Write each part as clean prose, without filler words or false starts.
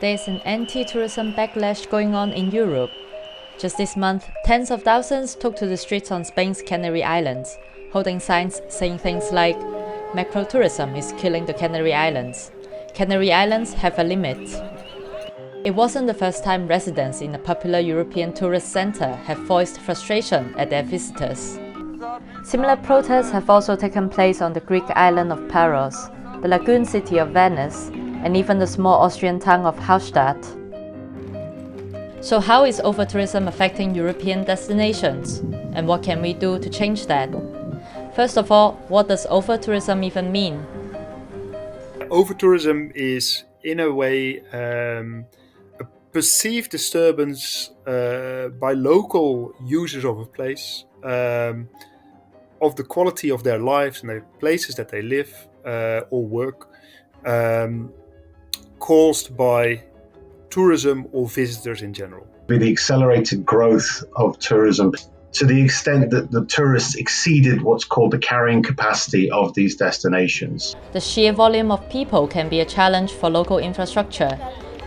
There's an anti-tourism backlash going on in Europe. Just this month, tens of thousands took to the streets on Spain's Canary Islands, holding signs saying things like, "Macro-tourism is killing the Canary Islands. Canary Islands have a limit." It wasn't the first time residents in a popular European tourist centre have voiced frustration at their visitors. Similar protests have also taken place on the Greek island of Paros, the lagoon city of Venice, and even the small Austrian town of Hallstatt. So how is overtourism affecting European destinations? And what can we do to change that? First of all, what does overtourism even mean? Overtourism is, in a way, a perceived disturbance by local users of a place, of the quality of their lives and the places that they live or work, caused by tourism or visitors in general. With the accelerated growth of tourism, to the extent that the tourists exceeded what's called the carrying capacity of these destinations. The sheer volume of people can be a challenge for local infrastructure,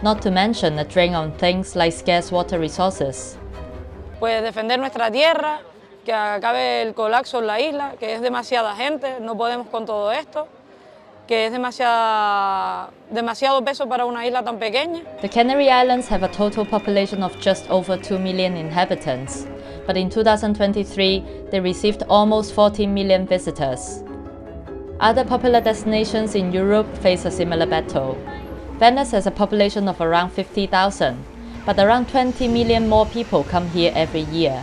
not to mention a drain on things like scarce water resources. Pues defender nuestra tierra, que acabe el colapso en la isla, que es demasiada gente, no podemos con todo esto, que es demasiado peso para una isla tan pequeña. The Canary Islands have a total population of just over 2 million inhabitants, but in 2023 they received almost 14 million visitors. Other popular destinations in Europe face a similar battle. Venice has a population of around 50,000, but around 20 million more people come here every year.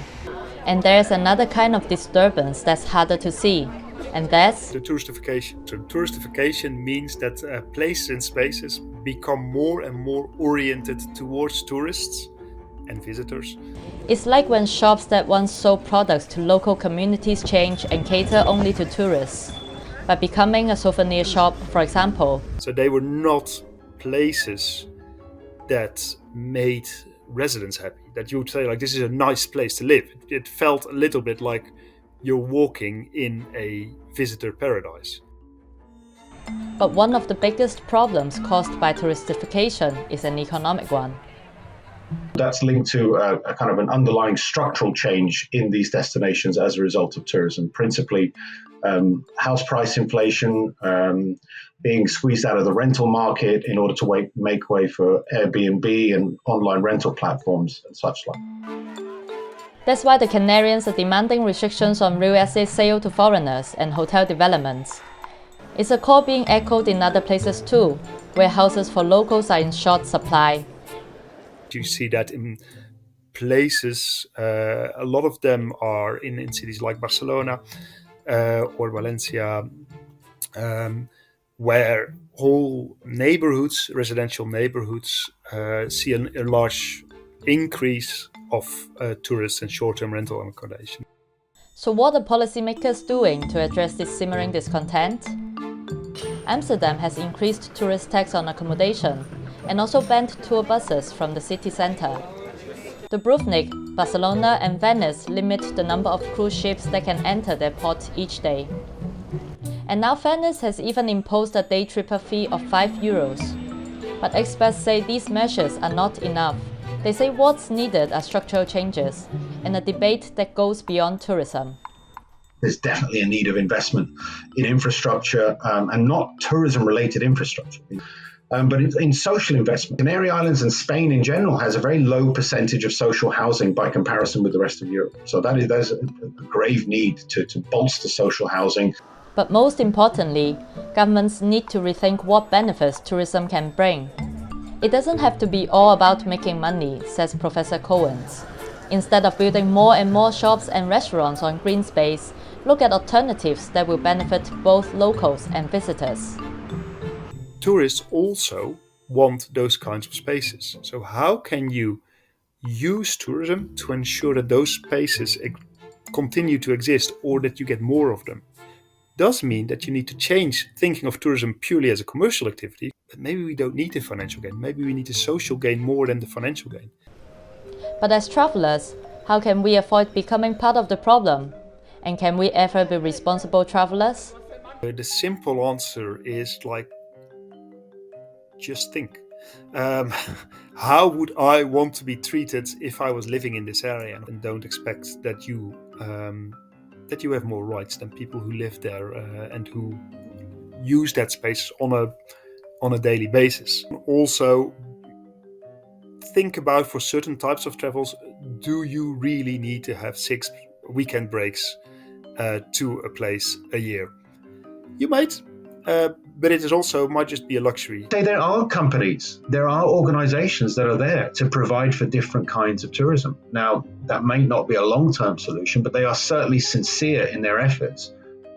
And there's another kind of disturbance that's harder to see, and that's the touristification. So touristification means that places and spaces become more and more oriented towards tourists and visitors. It's like when shops that once sold products to local communities change and cater only to tourists, by becoming a souvenir shop, for example. So they were not places that made residents happy, that you would say, like, this is a nice place to live. It felt a little bit like you're walking in a visitor paradise. But one of the biggest problems caused by touristification is an economic one. That's linked to a kind of an underlying structural change in these destinations as a result of tourism, principally house price inflation, being squeezed out of the rental market in order to make way for Airbnb and online rental platforms and such like. That's why the Canarians are demanding restrictions on real estate sale to foreigners and hotel developments. It's a call being echoed in other places too, where houses for locals are in short supply. You see that in places, a lot of them are in cities like Barcelona or Valencia, where whole neighborhoods, residential neighborhoods, see a large increase of tourists and short-term rental accommodation. So what are policymakers doing to address this simmering discontent? Amsterdam has increased tourist tax on accommodation and also banned tour buses from the city centre. Dubrovnik, Barcelona and Venice limit the number of cruise ships that can enter their port each day. And now Venice has even imposed a day tripper fee of €5. But experts say these measures are not enough. They say what's needed are structural changes and a debate that goes beyond tourism. There's definitely a need of investment in infrastructure and not tourism-related infrastructure. But in social investment, Canary Islands and Spain in general has a very low percentage of social housing by comparison with the rest of Europe. So there's a grave need to bolster social housing. But most importantly, governments need to rethink what benefits tourism can bring. It doesn't have to be all about making money, says Professor Coens. Instead of building more and more shops and restaurants on green space, look at alternatives that will benefit both locals and visitors. Tourists also want those kinds of spaces. So how can you use tourism to ensure that those spaces continue to exist or that you get more of them? Does mean that you need to change thinking of tourism purely as a commercial activity, but maybe we don't need the financial gain. Maybe we need the social gain more than the financial gain. But as travelers, how can we avoid becoming part of the problem? And can we ever be responsible travelers? The simple answer is just think. um, how would I want to be treated if I was living in this area? And don't expect that you have more rights than people who live there and who use that space on a daily basis. Also, think about, for certain types of travels, do you really need to have 6 weekend breaks to a place a year? You might, but it is also might just be a luxury. There are companies, there are organizations that are there to provide for different kinds of tourism. Now, that may not be a long-term solution, but they are certainly sincere in their efforts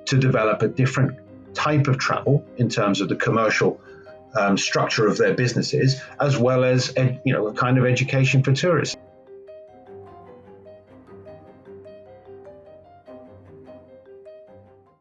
to develop a different type of travel in terms of the commercial structure of their businesses, as well as a kind of education for tourists.